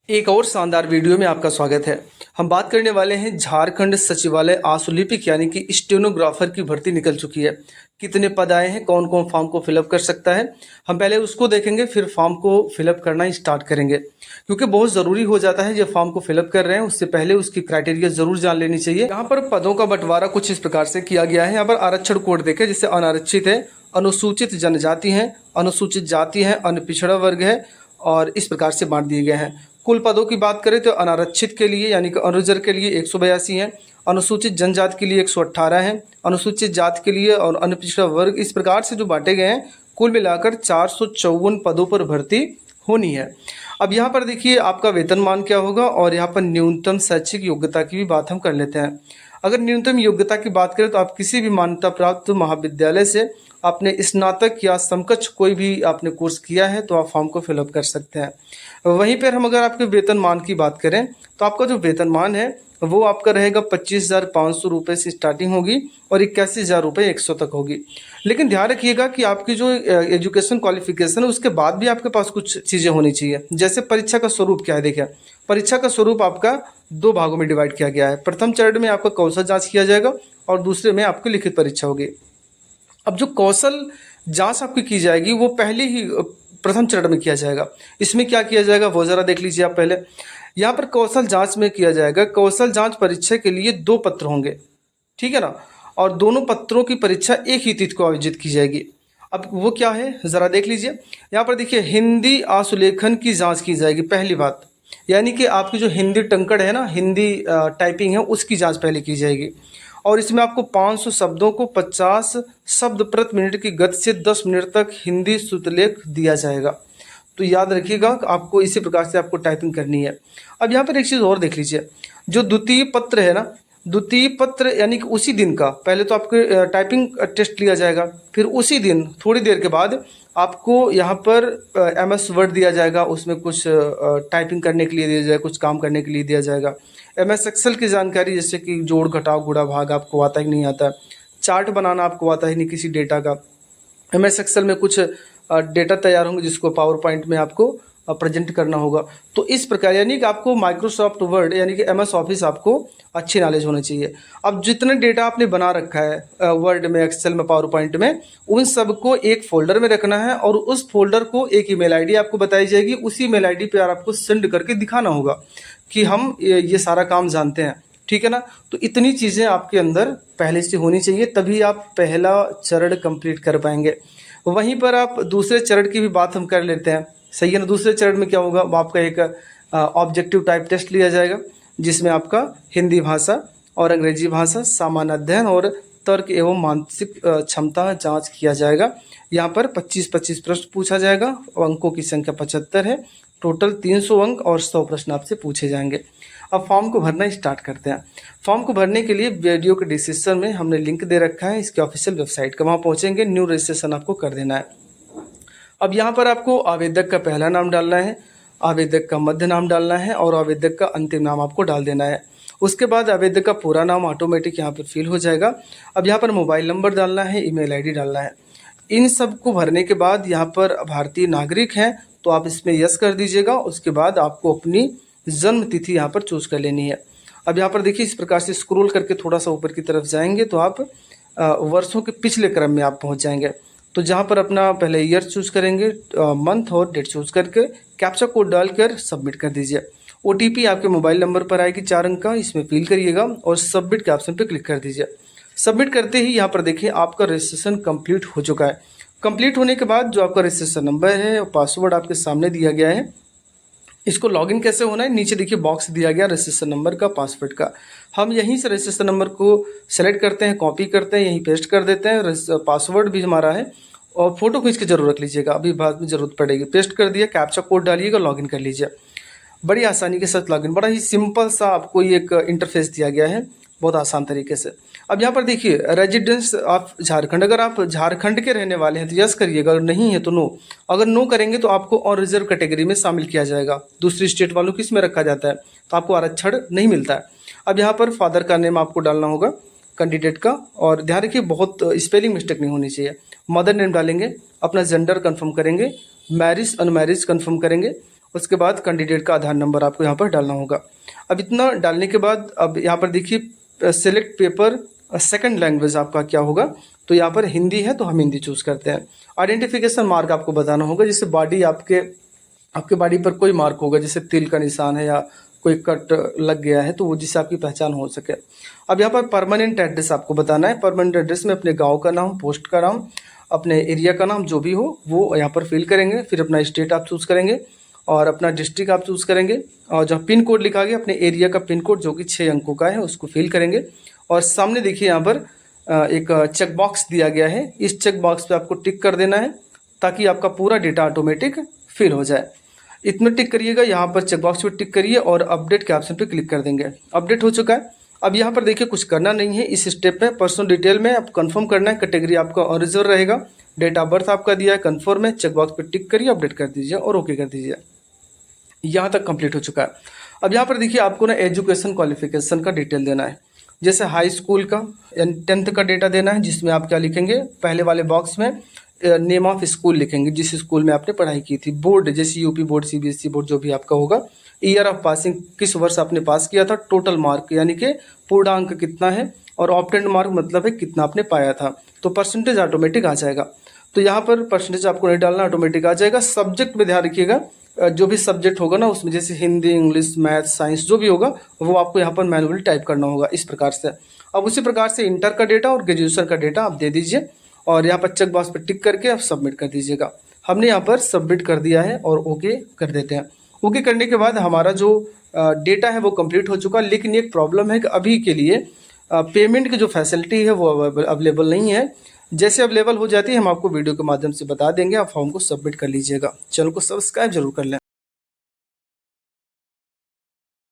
एक और शानदार वीडियो में आपका स्वागत है। हम बात करने वाले हैं झारखंड सचिवालय आशुलिपिक यानी कि स्टेनोग्राफर की भर्ती निकल चुकी है। कितने पद आए हैं, कौन कौन फॉर्म को फिलअप कर सकता है, हम पहले उसको देखेंगे, फिर फॉर्म को फिलअप करना स्टार्ट करेंगे, क्योंकि बहुत ज़रूरी हो जाता है। जब फॉर्म को फिलअप कर रहे हैं उससे पहले उसकी क्राइटेरिया जरूर जान लेनी चाहिए। यहाँ पर पदों का बंटवारा कुछ इस प्रकार से किया गया है। यहाँ पर आरक्षण कोड देखें, जिससे अनारक्षित है, अनुसूचित जनजाति है, अनुसूचित जाति है, अन्य पिछड़ा वर्ग है, और इस प्रकार से बांट दिए गए हैं। कुल पदों की बात करें तो अनारक्षित के लिए यानी कि अनुरिजर्व के लिए 182 हैं, अनुसूचित जनजाति के लिए 118 हैं, अनुसूचित जाति के लिए और अन्य पिछड़ा वर्ग, इस प्रकार से जो बांटे गए हैं, कुल मिलाकर 454 पदों पर भर्ती होनी है। अब यहाँ पर देखिए आपका वेतनमान क्या होगा, और यहाँ पर न्यूनतम शैक्षिक योग्यता की भी बात हम कर लेते हैं। अगर न्यूनतम योग्यता की बात करें तो आप किसी भी मान्यता प्राप्त महाविद्यालय से आपने स्नातक या समकक्ष कोई भी आपने कोर्स किया है तो आप फॉर्म को फिलअप कर सकते हैं। वहीं पर हम अगर आपके वेतनमान की बात करें तो आपका जो वेतनमान है वो आपका रहेगा 25,500 रुपये से स्टार्टिंग होगी और 81,000 रुपये 100 तक होगी। लेकिन ध्यान रखिएगा कि आपकी जो एजुकेशन क्वालिफिकेशन है उसके बाद भी आपके पास कुछ चीज़ें होनी चाहिए। जैसे परीक्षा का स्वरूप क्या है, देखिए परीक्षा का स्वरूप आपका 2 भागों में डिवाइड किया गया है। प्रथम चरण में आपका कौशल जाँच किया जाएगा और दूसरे में आपकी लिखित परीक्षा होगी। अब जो कौशल जांच आपकी की जाएगी वो पहले ही प्रथम चरण में किया जाएगा। इसमें क्या किया जाएगा वो ज़रा देख लीजिए आप पहले। यहाँ पर कौशल जांच में किया जाएगा, कौशल जांच परीक्षा के लिए 2 पत्र होंगे, ठीक है ना, और दोनों पत्रों की परीक्षा एक ही तिथि को आयोजित की जाएगी। अब वो क्या है ज़रा देख लीजिए। यहाँ पर देखिए हिंदी आशुलेखन की जाँच की जाएगी, पहली बात, यानी कि आपकी जो हिंदी टंकड़ है ना, हिंदी टाइपिंग है, उसकी जाँच पहले की जाएगी। और इसमें आपको 500 शब्दों को 50 शब्द प्रति मिनट की गति से 10 मिनट तक हिंदी शुद्धलेख दिया जाएगा। तो याद रखिएगा आपको इसी प्रकार से आपको टाइपिंग करनी है। अब यहाँ पर एक चीज़ और देख लीजिए, जो द्वितीय पत्र है ना, द्वितीय पत्र यानी कि उसी दिन का पहले तो आपके टाइपिंग टेस्ट लिया जाएगा, फिर उसी दिन थोड़ी देर के बाद आपको यहाँ पर MS वर्ड दिया जाएगा, उसमें कुछ टाइपिंग करने के लिए दिया जाएगा, कुछ काम करने के लिए दिया जाएगा। MS एक्सेल की जानकारी, जैसे कि जोड़ घटाव गुणा भाग आपको आता ही नहीं आता, चार्ट बनाना आपको आता ही नहीं किसी डेटा का। MS एक्सेल में कुछ डेटा तैयार होंगे जिसको पावर पॉइंट में आपको प्रेजेंट करना होगा। तो इस प्रकार यानी कि आपको माइक्रोसॉफ्ट वर्ड यानी कि MS ऑफिस आपको अच्छी नॉलेज होनी चाहिए। अब जितने डेटा आपने बना रखा है वर्ड में, एक्सेल में, पावर पॉइंट में, उन सबको एक फोल्डर में रखना है और उस फोल्डर को एक ईमेल आईडी आपको बताई जाएगी, उसी ईमेल आईडी पे आपको सेंड करके दिखाना होगा कि हम ये सारा काम जानते हैं, ठीक है ना। तो इतनी चीज़ें आपके अंदर पहले से होनी चाहिए, तभी आप पहला चरण कंप्लीट कर पाएंगे। वहीं पर आप दूसरे चरण की भी बात हम कर लेते हैं, सही है ना। दूसरे चरण में क्या होगा, आपका एक ऑब्जेक्टिव टाइप टेस्ट लिया जाएगा, जिसमें आपका हिंदी भाषा और अंग्रेजी भाषा, सामान्य अध्ययन और तर्क एवं मानसिक क्षमता जांच किया जाएगा। यहाँ पर 25-25 प्रश्न पूछा जाएगा, अंकों की संख्या 75 है, टोटल 300 अंक और 100 प्रश्न आपसे पूछे जाएंगे। अब फॉर्म को भरना स्टार्ट करते हैं। फॉर्म को भरने के लिए वीडियो के डिस्क्रिप्शन में हमने लिंक दे रखा है इसके ऑफिशियल वेबसाइट का, वहाँ पहुँचेंगे, न्यू रजिस्ट्रेशन आपको कर देना है। अब यहाँ पर आपको आवेदक का पहला नाम डालना है, आवेदक का मध्य नाम डालना है और आवेदक का अंतिम नाम आपको डाल देना है। उसके बाद आवेदक का पूरा नाम ऑटोमेटिक यहाँ पर फिल हो जाएगा। अब यहाँ पर मोबाइल नंबर डालना है, ईमेल आईडी डालना है। इन सब को भरने के बाद यहाँ पर भारतीय नागरिक हैं तो आप इसमें यस कर दीजिएगा। उसके बाद आपको अपनी जन्म तिथि यहाँ पर चूज कर लेनी है। अब यहाँ पर देखिए इस प्रकार से स्क्रॉल करके थोड़ा सा ऊपर की तरफ जाएंगे तो आप वर्षों के पिछले क्रम में आप पहुँच जाएंगे। तो जहाँ पर अपना पहले ईयर चूज करेंगे, मंथ और डेट चूज करके कैप्चा कोड डालकर सबमिट कर दीजिए। OTP आपके मोबाइल नंबर पर आएगी 4 अंक का, इसमें फिल करिएगा और सबमिट के ऑप्शन पर क्लिक कर दीजिए। सबमिट करते ही यहाँ पर देखिए आपका रजिस्ट्रेशन कंप्लीट हो चुका है। कंप्लीट होने के बाद जो आपका रजिस्ट्रेशन नंबर है और पासवर्ड आपके सामने दिया गया है, इसको लॉगिन कैसे होना है, नीचे देखिए बॉक्स दिया गया रजिस्ट्रेशन नंबर का, पासवर्ड का। हम यहीं से रजिस्ट्रेशन नंबर को सेलेक्ट करते हैं, कॉपी करते हैं, यहीं पेस्ट कर देते हैं। पासवर्ड भी हमारा है और फोटो खींच के जरूर रख लीजिएगा, अभी बाद में जरूरत पड़ेगी। पेस्ट कर दिया, कैप्चा कोड डालिएगा, लॉगिन कर लीजिए। बड़ी आसानी के साथ लॉगिन, बड़ा ही सिंपल सा आपको ये एक इंटरफेस दिया गया है, बहुत आसान तरीके से। अब यहाँ पर देखिए रेजिडेंस ऑफ झारखंड, अगर आप झारखंड के रहने वाले हैं तो यस करिएगा, अगर नहीं है तो नो। अगर नो करेंगे तो आपको और रिजर्व कैटेगरी में शामिल किया जाएगा। दूसरी स्टेट वालों को इसमें रखा जाता है तो आपको आरक्षण नहीं मिलता है। अब यहाँ पर फादर का नेम आपको डालना होगा कैंडिडेट का, और ध्यान रखिए बहुत स्पेलिंग मिस्टेक नहीं होनी चाहिए। मदर नेम डालेंगे, अपना जेंडर कन्फर्म करेंगे, मैरिज अनमैरिज कन्फर्म करेंगे उसके बाद कैंडिडेट का आधार नंबर आपको यहाँ पर डालना होगा। अब इतना डालने के बाद अब यहाँ पर देखिए सिलेक्ट पेपर सेकंड लैंग्वेज आपका क्या होगा, तो यहाँ पर हिंदी है तो हम हिंदी चूज़ करते हैं। आइडेंटिफिकेशन मार्क आपको बताना होगा, जैसे बॉडी आपके बॉडी पर कोई मार्क होगा, जैसे तिल का निशान है या कोई कट लग गया है तो वो जिससे आपकी पहचान हो सके। अब यहाँ पर परमानेंट एड्रेस आपको बताना है। परमानेंट एड्रेस में अपने गांव का नाम, पोस्ट का नाम, अपने एरिया का नाम जो भी हो वो यहाँ पर फिल करेंगे। फिर अपना स्टेट आप चूज़ करेंगे और अपना डिस्ट्रिक्ट आप चूज़ करेंगे, और जहाँ पिन कोड लिखा गया अपने एरिया का पिन कोड जो कि 6 अंकों का है उसको फिल करेंगे। और सामने देखिए यहाँ पर एक चेक बॉक्स दिया गया है, इस चेक बॉक्स पे आपको टिक कर देना है ताकि आपका पूरा डेटा ऑटोमेटिक फिल हो जाए। इतना टिक करिएगा, यहाँ पर चेक बॉक्स पे टिक करिए और अपडेट के ऑप्शन पे क्लिक कर देंगे। अपडेट हो चुका है। अब यहाँ पर देखिए कुछ करना नहीं है इस स्टेप पे। पर्सनल डिटेल में आप कंफर्म करना है, कैटेगरी आपका ओरिजिनल रहेगा, डेट ऑफ बर्थ आपका दिया है कंफर्म है, चेक बॉक्स पे टिक करिए, अपडेट कर दीजिए और ओके कर दीजिए। यहाँ तक कंप्लीट हो चुका है। अब यहाँ पर देखिए आपको ना एजुकेशन क्वालिफिकेशन का डिटेल देना है, जैसे हाई स्कूल का यानी 10th का डेटा देना है, जिसमें आप क्या लिखेंगे, पहले वाले बॉक्स में नेम ऑफ स्कूल लिखेंगे जिस स्कूल में आपने पढ़ाई की थी। बोर्ड जैसे यूपी बोर्ड, सीबीएसई बोर्ड जो भी आपका होगा। ईयर ऑफ पासिंग, किस वर्ष आपने पास किया था। टोटल मार्क यानी कि पूर्णांक कितना है, और ऑप्टेंड मार्क मतलब है कितना आपने पाया था। तो परसेंटेज ऑटोमेटिक आ जाएगा। तो यहाँ पर परसेंटेज आपको नहीं डालना, ऑटोमेटिक आ जाएगा। सब्जेक्ट में ध्यान रखिएगा, जो भी सब्जेक्ट होगा ना उसमें जैसे हिंदी, इंग्लिश, मैथ, साइंस जो भी होगा वो आपको यहाँ पर मैनुअली टाइप करना होगा इस प्रकार से। अब उसी प्रकार से इंटर का डेटा और ग्रेजुएशन का डेटा आप दे दीजिए और यहाँ पर चेक बॉक्स पर टिक करके आप सबमिट कर दीजिएगा। हमने यहाँ पर सबमिट कर दिया है और ओके कर देते हैं। ओके करने के बाद हमारा जो डेटा है वो कंप्लीट हो चुका, लेकिन एक प्रॉब्लम है कि अभी के लिए पेमेंट की जो फैसिलिटी है वो अवेलेबल नहीं है। जैसे अवेलेबल हो जाती है हम आपको वीडियो के माध्यम से बता देंगे, आप फॉर्म को सबमिट कर लीजिएगा। चैनल को सब्सक्राइब जरूर कर लें।